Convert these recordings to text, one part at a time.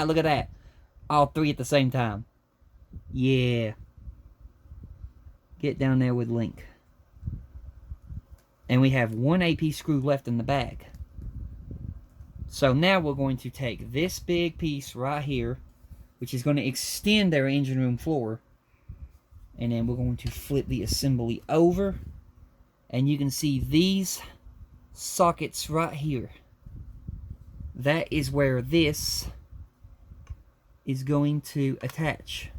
Look at that. All three at the same time. Yeah. Get down there with Link. And we have one AP screw left in the bag. So now we're going to take this big piece right here, which is going to extend our engine room floor. And then we're going to flip the assembly over. And you can see these sockets right here. That is where this is going to attach.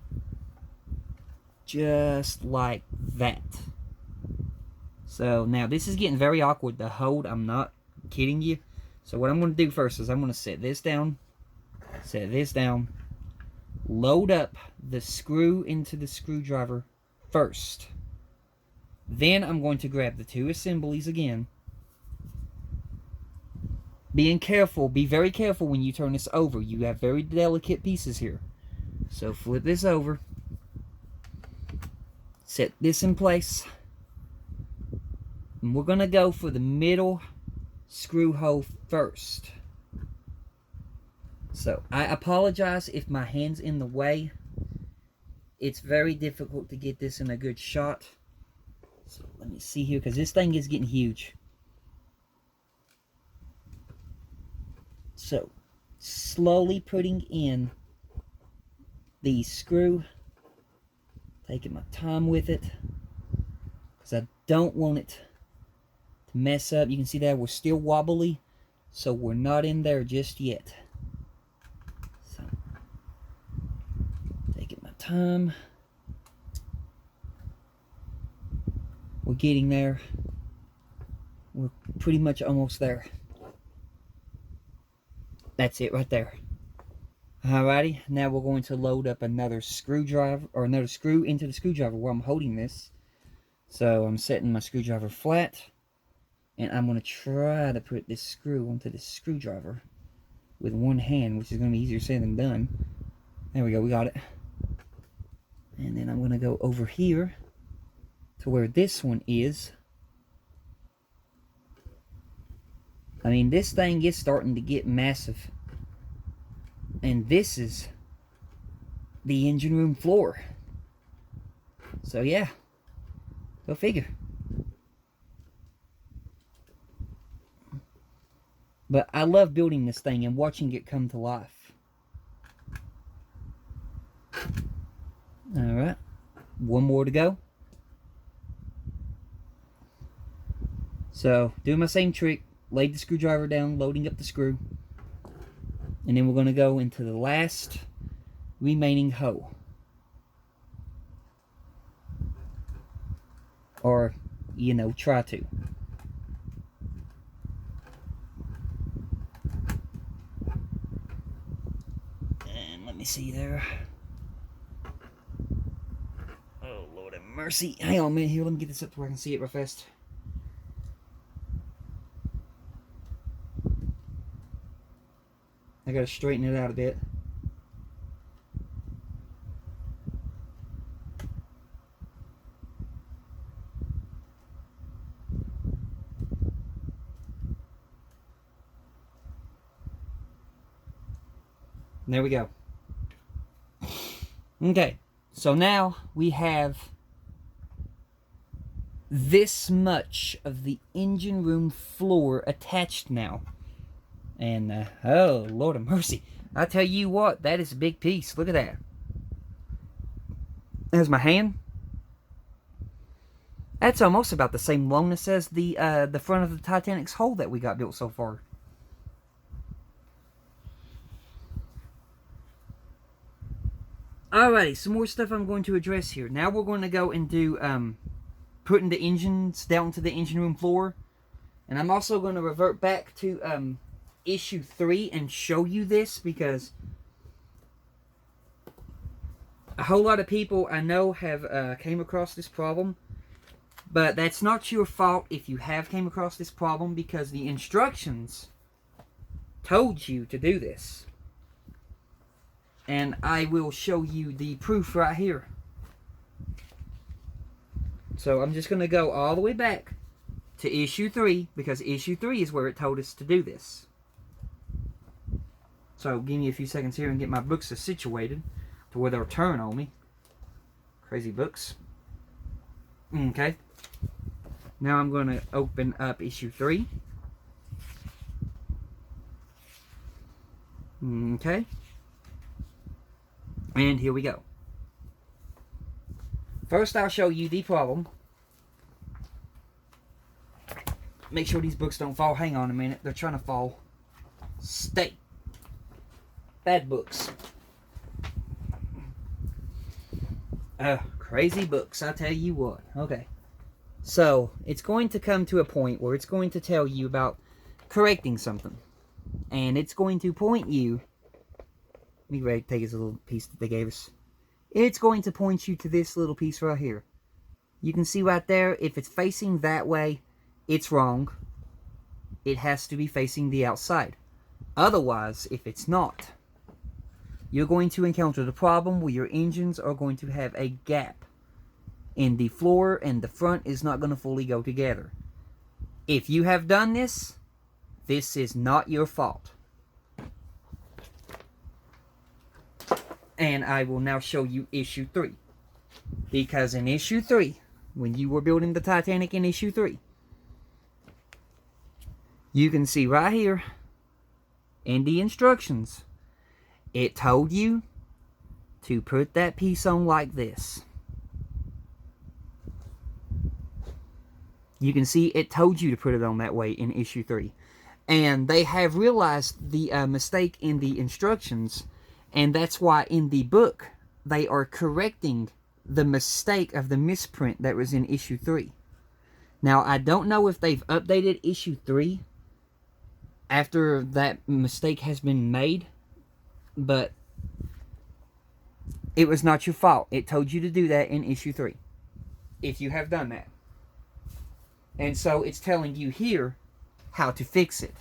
Just like that. So now this is getting very awkward to hold. I'm not kidding you. So what I'm going to do first is I'm going to set this down, load up the screw into the screwdriver first. Then I'm going to grab the two assemblies again. Be very careful when you turn this over. You have very delicate pieces here. So flip this over. Set this in place. And we're going to go for the middle screw hole first. So I apologize if my hand's in the way. It's very difficult to get this in a good shot. So let me see here, because this thing is getting huge. So slowly putting in the screw. Taking my time with it, because I don't want it to mess up. You can see that we're still wobbly, so we're not in there just yet. So, taking my time. We're getting there. We're pretty much almost there. That's it right there. Alrighty, now we're going to load up another screwdriver, or another screw into the screwdriver where I'm holding this. So I'm setting my screwdriver flat, and I'm going to try to put this screw onto this screwdriver with one hand, which is going to be easier said than done. There we go, we got it. And then I'm going to go over here to where this one is. I mean, this thing is starting to get massive. And this is the engine room floor. So yeah, go figure. But I love building this thing and watching it come to life. Alright, one more to go. So, doing my same trick, laid the screwdriver down, loading up the screw. And then we're going to go into the last remaining hole. Or, you know, try to. And let me see there. Oh, Lord have mercy. Hang on a minute here. Let me get this up to where I can see it real fast. I gotta straighten it out a bit. There we go. Okay, so now we have this much of the engine room floor attached now. And, oh, Lord of mercy. I tell you what, that is a big piece. Look at that. There's my hand. That's almost about the same longness as the front of the Titanic's hull that we got built so far. Alrighty, some more stuff I'm going to address here. Now we're going to go and do putting the engines down to the engine room floor. And I'm also going to revert back to issue 3 and show you this, because a whole lot of people I know have came across this problem. But that's not your fault if you have came across this problem, because the instructions told you to do this. And I will show you the proof right here. So I'm just going to go all the way back to issue 3, because issue 3 is where it told us to do this. So give me a few seconds here and get my books situated to where they'll turn on me. Crazy books. Okay. Now I'm going to open up issue 3. Okay. And here we go. First, I'll show you the problem. Make sure these books don't fall. Hang on a minute. They're trying to fall. Stay. Bad books. Crazy books, I tell you what. Okay. So, it's going to come to a point where it's going to tell you about correcting something. And it's going to point you... Let me take this little piece that they gave us. It's going to point you to this little piece right here. You can see right there, if it's facing that way, it's wrong. It has to be facing the outside. Otherwise, if it's not, you're going to encounter the problem where your engines are going to have a gap in the floor and the front is not going to fully go together. If you have done this, this is not your fault. And I will now show you issue 3. Because in issue 3, when you were building the Titanic in issue 3, you can see right here in the instructions, it told you to put that piece on like this. You can see it told you to put it on that way in issue 3. And they have realized the mistake in the instructions, and that's why in the book they are correcting the mistake of the misprint that was in issue 3. Now, I don't know if they've updated issue 3 after that mistake has been made, but it was not your fault. It told you to do that in issue 3, if you have done that. And so it's telling you here how to fix it.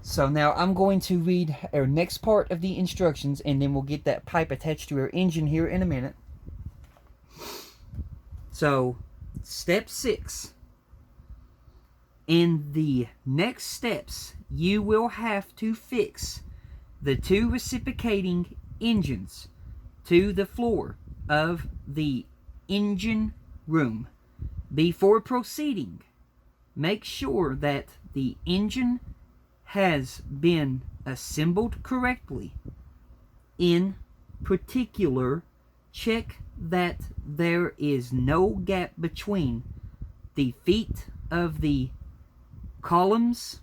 So now I'm going to read our next part of the instructions, and then we'll get that pipe attached to our engine here in a minute. So, step 6. In the next steps, you will have to fix the 2 reciprocating engines to the floor of the engine room. Before proceeding, make sure that the engine has been assembled correctly. In particular, check that there is no gap between the feet of the columns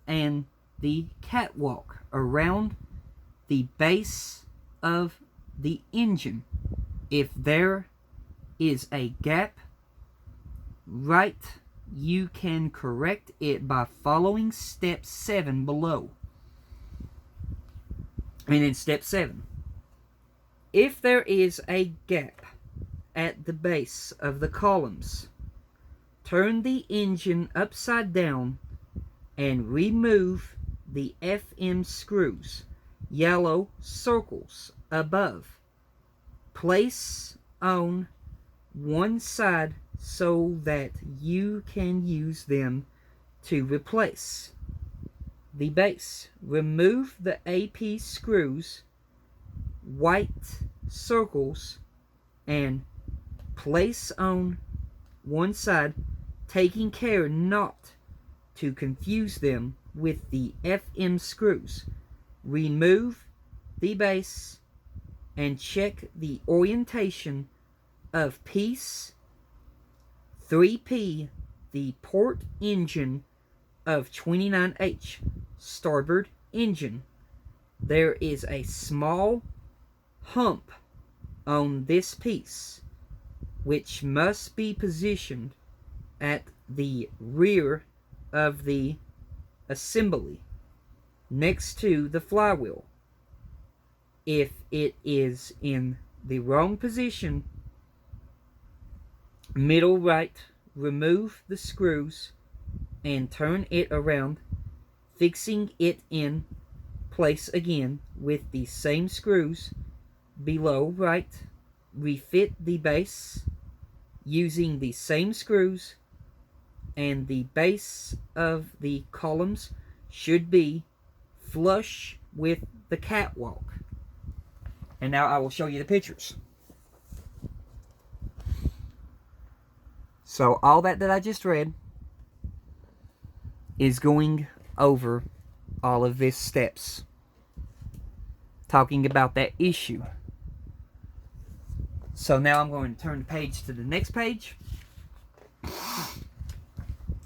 and the catwalk around the base of the engine. If there is a gap, you can correct it by following step 7 below. And in step 7, if there is a gap at the base of the columns, turn the engine upside down and remove the FM screws, yellow circles above. Place on one side so that you can use them to replace the base. Remove the AP screws, white circles, and place on one side, taking care not to confuse them with the FM screws. Remove the base and check the orientation of piece 3P, the port engine of 29H, starboard engine. There is a small hump on this piece, which must be positioned at the rear of the assembly, next to the flywheel. If it is in the wrong position, middle right, remove the screws and turn it around, fixing it in place again with the same screws. Below right, refit the base using the same screws and the base of the columns should be flush with the catwalk. And now I will show you the pictures. So all that I just read is going over all of these steps, talking about that issue. So now I'm going to turn the page to the next page,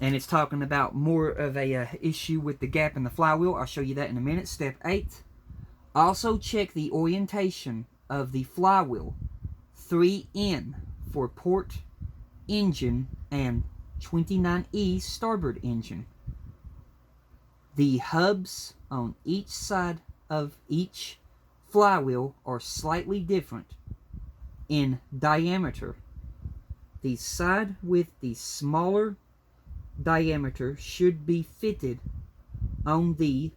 and it's talking about more of a issue with the gap in the flywheel. I'll show you that in a minute. Step 8. Also check the orientation of the flywheel. 3N for port engine and 29E starboard engine. The hubs on each side of each flywheel are slightly different in diameter. The side with the smaller diameter should be fitted on the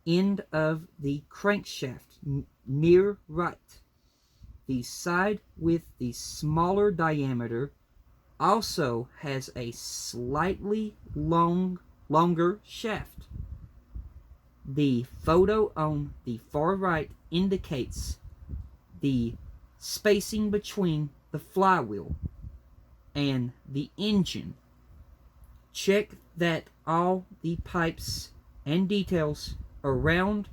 end of the crankshaft near right. The side with the smaller diameter also has a slightly longer shaft. The photo on the far right indicates the spacing between the flywheel and the engine. Check that all the pipes and details around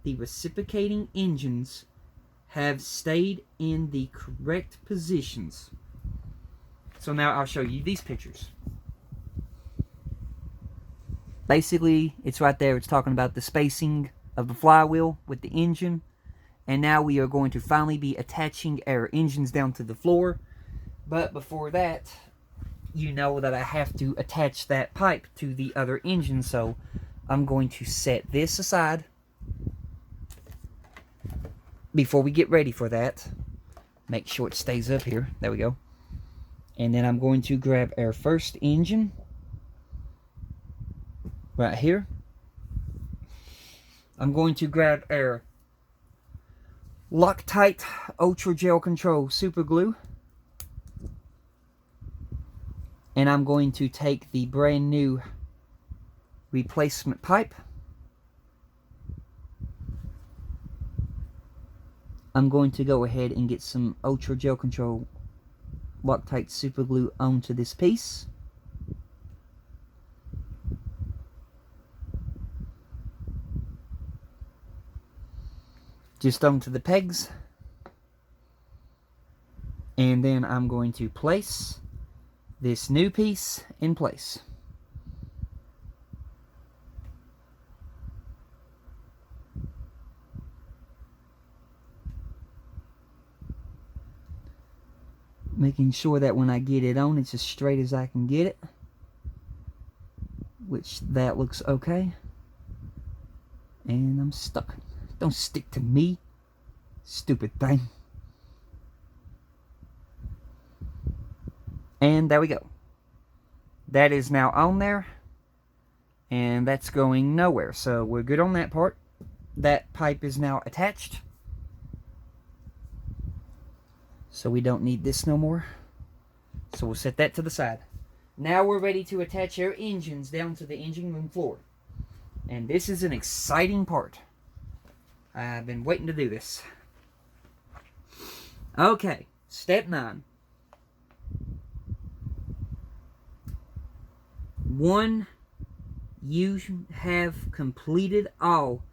the reciprocating engines have stayed in the correct positions. So now I'll show you these pictures. Basically, it's right there. It's talking about the spacing of the flywheel with the engine. And now we are going to finally be attaching our engines down to the floor. But before that, you know that I have to attach that pipe to the other engine. So I'm going to set this aside before we get ready for that. Make sure it stays up here. There we go. And then I'm going to grab our first engine right here. I'm going to grab our Loctite Ultra Gel Control Super Glue. And I'm going to take the brand new replacement pipe. I'm going to go ahead and get some Ultra Gel Control Loctite Super Glue onto this piece. Just onto the pegs. And then I'm going to place this new piece in place. Making sure that when I get it on, it's as straight as I can get it. Which that looks okay. And I'm stuck. Don't stick to me, stupid thing. And there we go. That is now on there. And that's going nowhere. So we're good on that part. That pipe is now attached. So we don't need this no more. So we'll set that to the side. Now we're ready to attach our engines down to the engine room floor. And this is an exciting part. I've been waiting to do this. Okay, step 9. 1, you have completed all.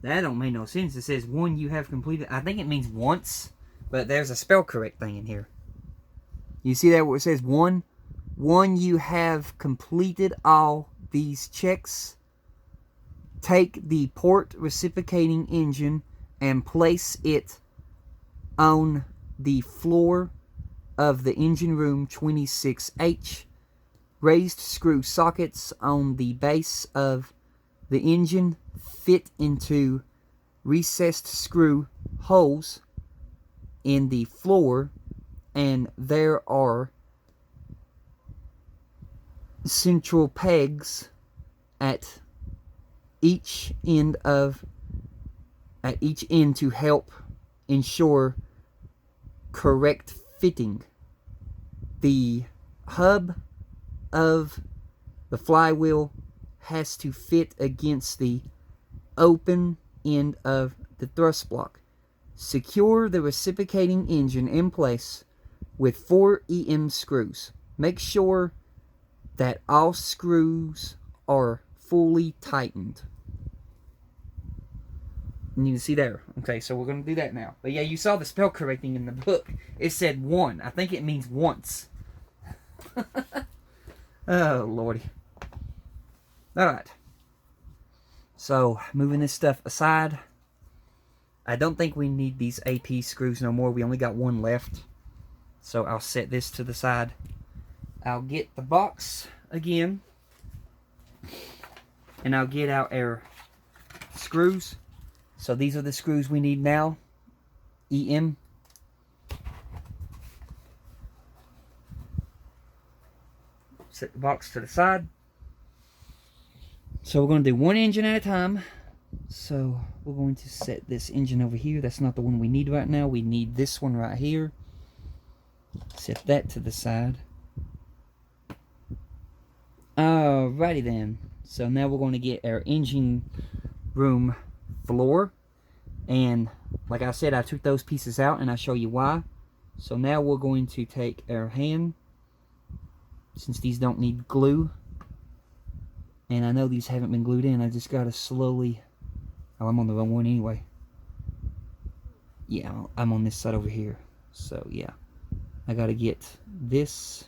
That don't make no sense. It says 1, you have completed. I think it means once, but there's a spell correct thing in here. You see that where it says 1? 1, you have completed all these checks. Take the port reciprocating engine and place it on the floor of the engine room 26H. Raised screw sockets on the base of the engine fit into recessed screw holes in the floor, and there are central pegs at each end to help ensure correct fitting. The hub of the flywheel has to fit against the open end of the thrust block. Secure the reciprocating engine in place with 4 EM screws. Make sure that all screws are fully tightened. And you can see there. Okay, so we're going to do that now. But yeah, you saw the spell correcting in the book. It said one. I think it means once. Oh, Lordy. Alright. So, moving this stuff aside. I don't think we need these AP screws no more. We only got one left. So, I'll set this to the side. I'll get the box again. And I'll get out our screws. So, these are the screws we need now. EM. Set the box to the side. So we're going to do one engine at a time. So we're going to set this engine over here. That's not the one we need right now. We need this one right here. Set that to the side. Alrighty then. So now we're going to get our engine room floor. And like I said, I took those pieces out and I'll show you why. So now we're going to take our hand. Since these don't need glue, and I know these haven't been glued in, I just gotta slowly... Oh, I'm on the wrong one anyway. Yeah, I'm on this side over here. So, yeah. I gotta get this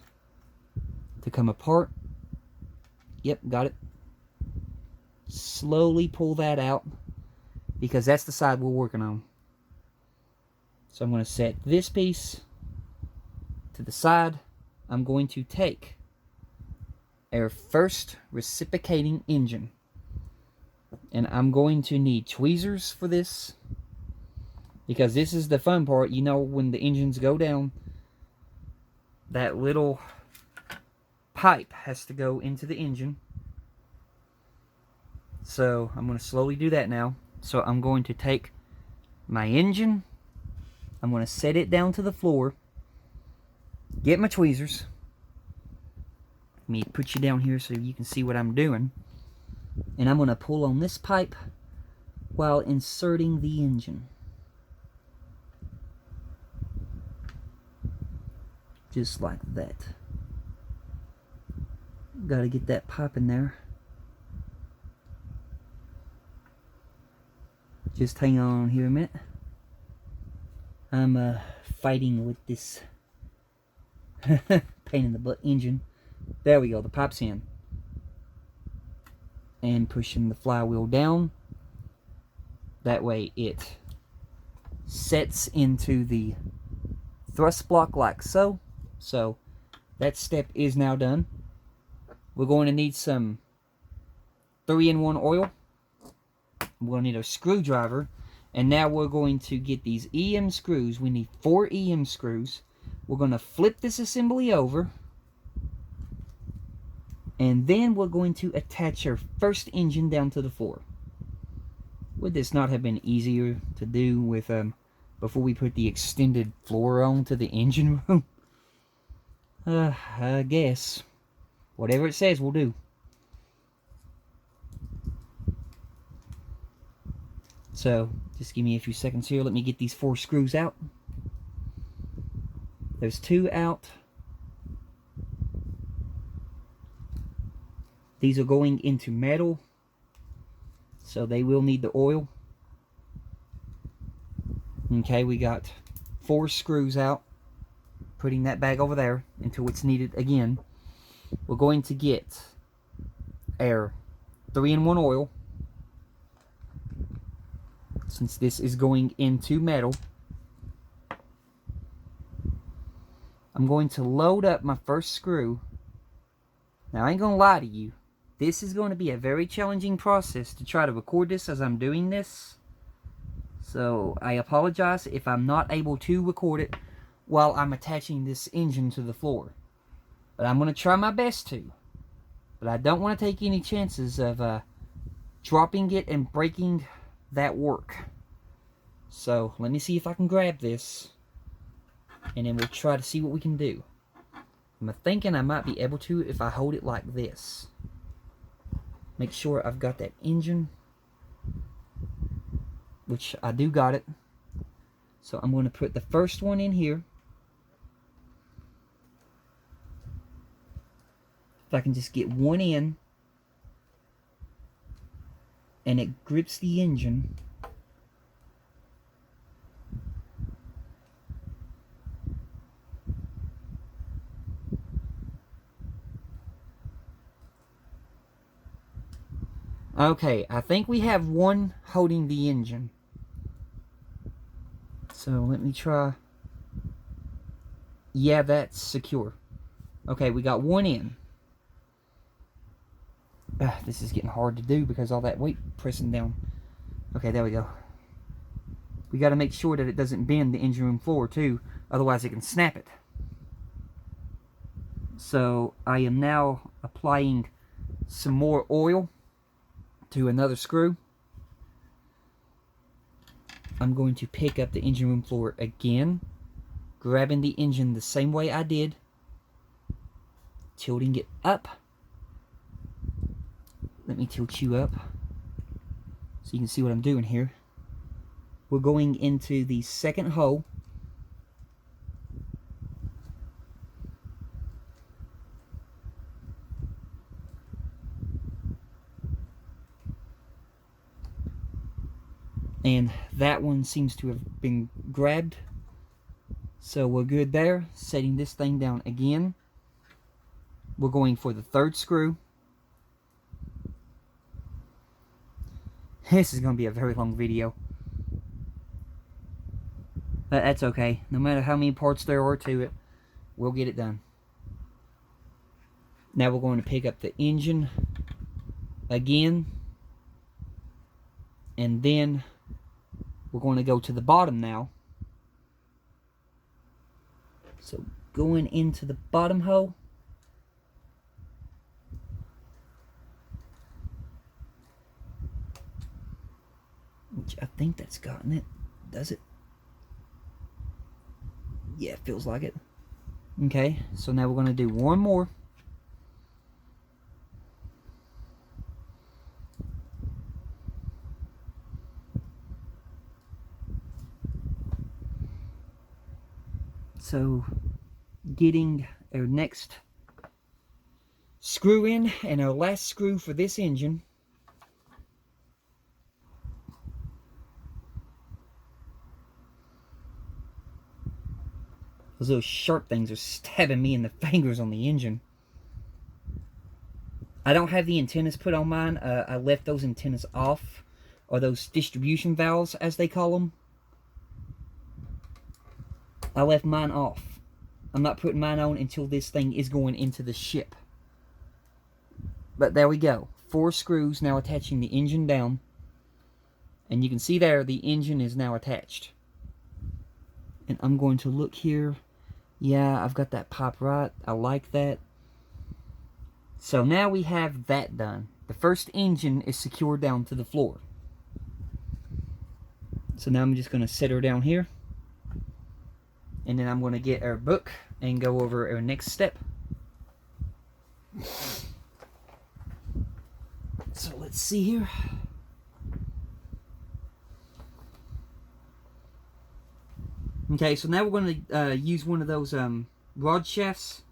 to come apart. Yep, got it. Slowly pull that out, because that's the side we're working on. So I'm gonna set this piece to the side. I'm going to take our first reciprocating engine, and I'm going to need tweezers for this, because this is the fun part. You know, when the engines go down, that little pipe has to go into the engine. So I'm going to slowly do that now. So I'm going to take my engine, I'm going to set it down to the floor, get my tweezers. Let me put you down here so you can see what I'm doing. And I'm going to pull on this pipe while inserting the engine. Just like that. Got to get that pipe in there. Just hang on here a minute. I'm fighting with this pain in the butt engine. There we go, the pipe's in. And pushing the flywheel down. That way it sets into the thrust block like so. So that step is now done. We're going to need some 3-in-1 oil. We're going to need a screwdriver. And now we're going to get these EM screws. We need 4 EM screws. We're going to flip this assembly over. And then we're going to attach our first engine down to the floor. Would this not have been easier to do with before we put the extended floor on to the engine room? I guess. Whatever it says, we'll do. So, just give me a few seconds here. Let me get these 4 screws out. There's 2 out. These are going into metal, so they will need the oil. Okay, we got 4 screws out. Putting that bag over there until it's needed again. We're going to get our 3-in-1 oil. Since this is going into metal, I'm going to load up my first screw. Now, I ain't gonna lie to you. This is going to be a very challenging process to try to record this as I'm doing this. So, I apologize if I'm not able to record it while I'm attaching this engine to the floor. But I'm going to try my best to. But I don't want to take any chances of dropping it and breaking that work. So, let me see if I can grab this. And then we'll try to see what we can do. I'm thinking I might be able to if I hold it like this. Make sure I've got that engine, which I do got it. So I'm going to put the first one in here. If I can just get one in, and it grips the engine. Okay, I think we have one holding the engine. So let me try. Yeah, that's secure. Okay, we got one in. This is getting hard to do because all that weight pressing down. Okay, there we go. We got to make sure that it doesn't bend the engine room floor too, otherwise it can snap it. So I am now applying some more oil to another screw. I'm going to pick up the engine room floor again, grabbing the engine the same way I did, tilting it up. Let me tilt you up so you can see what I'm doing here. We're going into the second hole. And that one seems to have been grabbed. So we're good there. Setting this thing down again. We're going for the third screw. This is going to be a very long video. But that's okay. No matter how many parts there are to it, we'll get it done. Now we're going to pick up the engine again. And then we're going to go to the bottom now. So going into the bottom hole. Which I think that's gotten it. Does it? Yeah, it feels like it. Okay, so now we're going to do one more. So, getting our next screw in, and our last screw for this engine. Those little sharp things are stabbing me in the fingers on the engine. I don't have the antennas put on mine. I left those antennas off, or those distribution valves as they call them. I left mine off. I'm not putting mine on until this thing is going into the ship. But there we go. 4 screws now attaching the engine down. And you can see there the engine is now attached. And I'm going to look here. Yeah, I've got that pipe right. I like that. So now we have that done. The first engine is secured down to the floor. So now I'm just going to set her down here. And then I'm going to get our book and go over our next step. So let's see here. Okay, so now we're going to use one of those rod shafts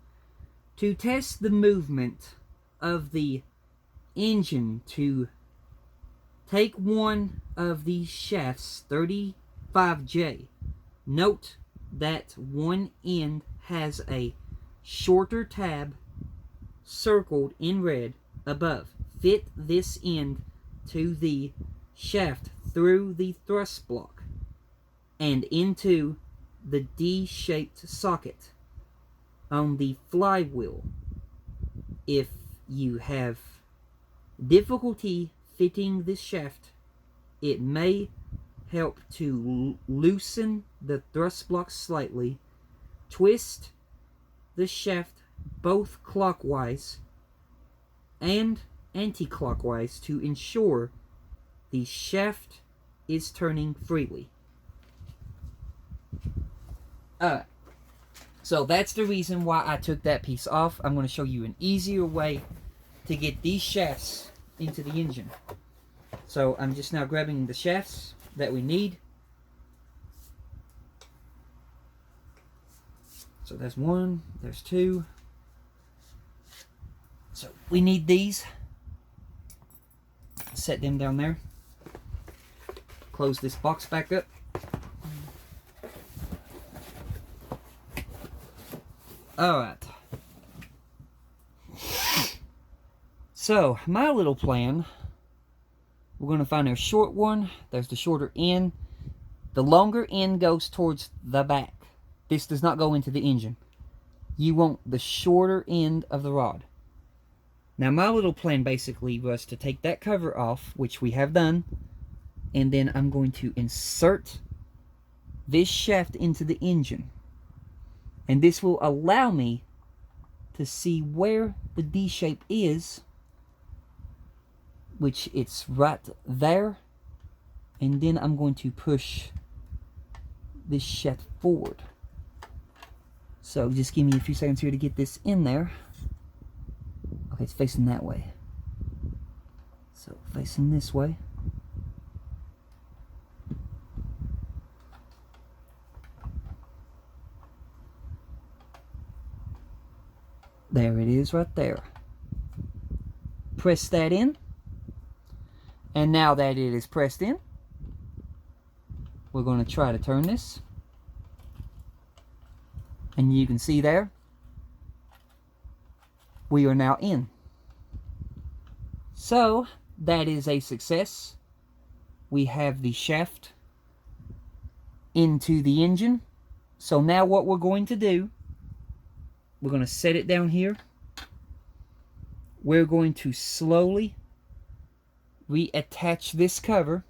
to test the movement of the engine. To take one of these shafts, 35J. Note that one end has a shorter tab circled in red above. Fit this end to the shaft through the thrust block and into the D-shaped socket on the flywheel. If you have difficulty fitting this shaft, it may help to loosen the thrust block slightly. Twist the shaft both clockwise and anti-clockwise to ensure the shaft is turning freely. Alright, so that's the reason why I took that piece off. I'm going to show you an easier way to get these shafts into the engine. So I'm just now grabbing the shafts that we need. So there's one, there's two. So we need these. Set them down there. Close this box back up. Alright. So, my little plan, we're going to find our short one. There's the shorter end. The longer end goes towards the back. This does not go into the engine. You want the shorter end of the rod. Now, my little plan basically was to take that cover off, which we have done, and then I'm going to insert this shaft into the engine. And this will allow me to see where the D shape is, which it's right there. And then I'm going to push this shaft forward. So just give me a few seconds here to get this in there. Okay, it's facing that way. So facing this way. There it is right there. Press that in. And now that it is pressed in, we're going to try to turn this. And you can see there, we are now in. So, that is a success. We have the shaft into the engine. So now what we're going to do, we're going to set it down here. We're going to slowly reattach this cover.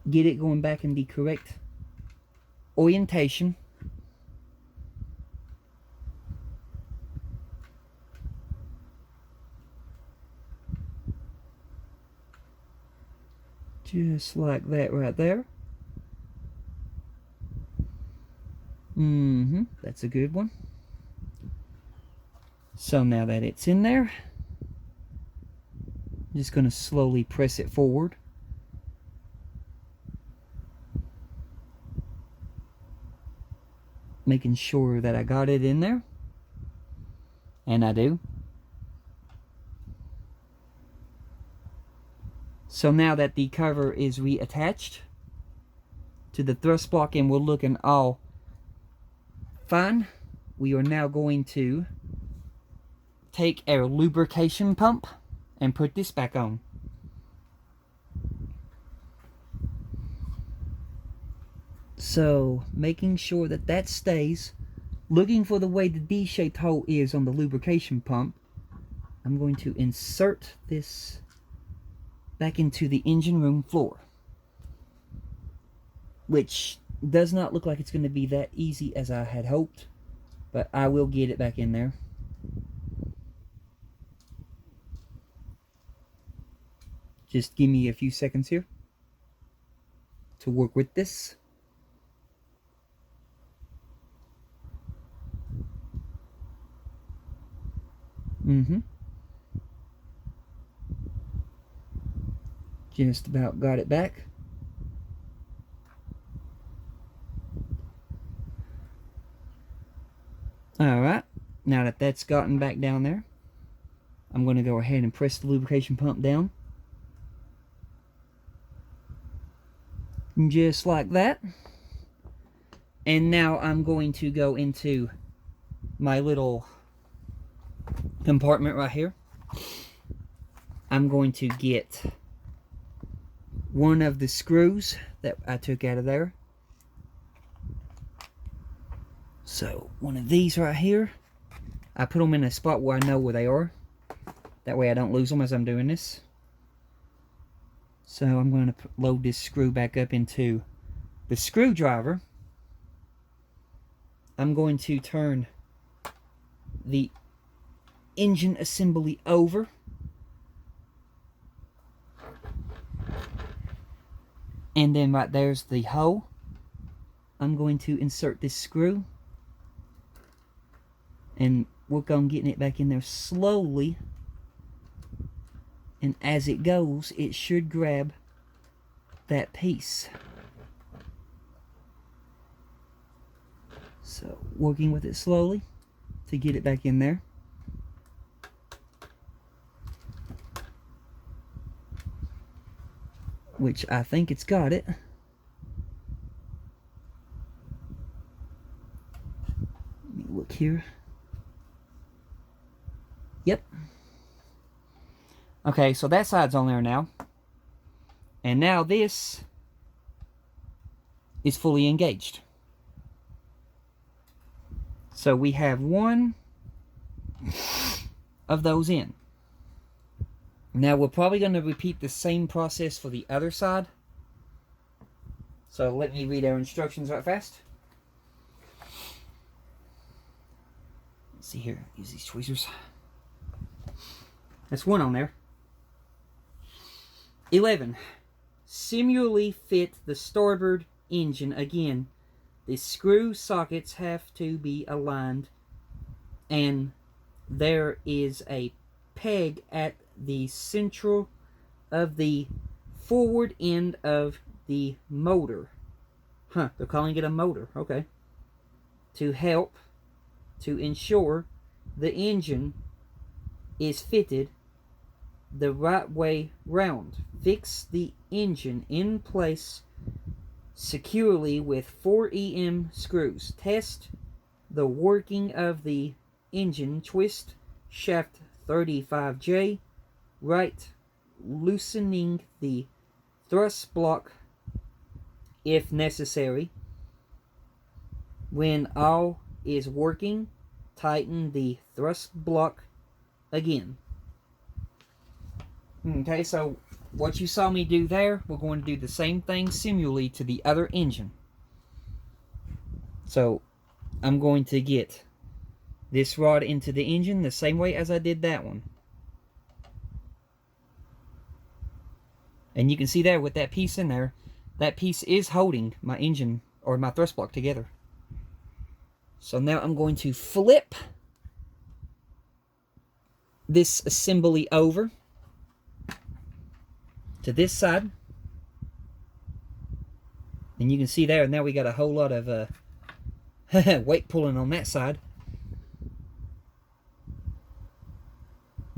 Get it going back in the correct orientation. Just like that right there. That's a good one. So now that it's in there, I'm just going to slowly press it forward. Making sure that I got it in there. And I do. So now that the cover is reattached to the thrust block and we're looking all fine, we are now going to take our lubrication pump and put this back on. So, making sure that that stays, looking for the way the D-shaped hole is on the lubrication pump, I'm going to insert this back into the engine room floor. Which does not look like it's going to be that easy as I had hoped, but I will get it back in there. Just give me a few seconds here to work with this. Just about got it back. Alright, now that that's gotten back down there, I'm going to go ahead and press the lubrication pump down. Just like that. And now I'm going to go into my little compartment right here. I'm going to get one of the screws that I took out of there. So, one of these right here. I put them in a spot where I know where they are. That way I don't lose them as I'm doing this. So, I'm going to load this screw back up into the screwdriver. I'm going to turn the engine assembly over. And then right there's the hole. I'm going to insert this screw and work on getting it back in there slowly. And as it goes, it should grab that piece. So, working with it slowly to get it back in there. Which I think it's got it. Let me look here. Yep. Okay, so that side's on there now. And now this is fully engaged. So we have one of those in. Now we're probably going to repeat the same process for the other side. So let me read our instructions right fast. Let's see here. Use these tweezers. That's one on there. 11. Similarly fit the starboard engine again. The screw sockets have to be aligned, and there is a peg at the central of the forward end of the motor. Huh, they're calling it a motor, okay. To help to ensure the engine is fitted the right way round. Fix the engine in place securely with 4 EM screws. Test the working of the engine. Twist shaft 35J. Right, loosening the thrust block if necessary. When all is working, tighten the thrust block again. Okay, so what you saw me do there, we're going to do the same thing similarly to the other engine. So I'm going to get this rod into the engine the same way as I did that one. And you can see there with that piece in there, that piece is holding my engine or my thrust block together. So now I'm going to flip this assembly over to this side. And you can see there, now we got a whole lot of weight pulling on that side.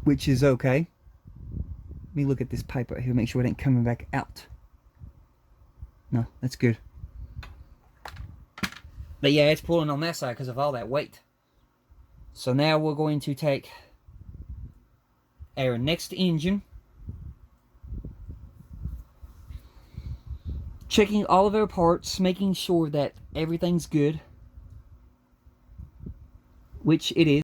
Which is okay. Let me look at this pipe right here, make sure it ain't coming back out. No, that's good. But yeah, it's pulling on that side because of all that weight. So now we're going to take our next engine, checking all of our parts, making sure that everything's good, which it is.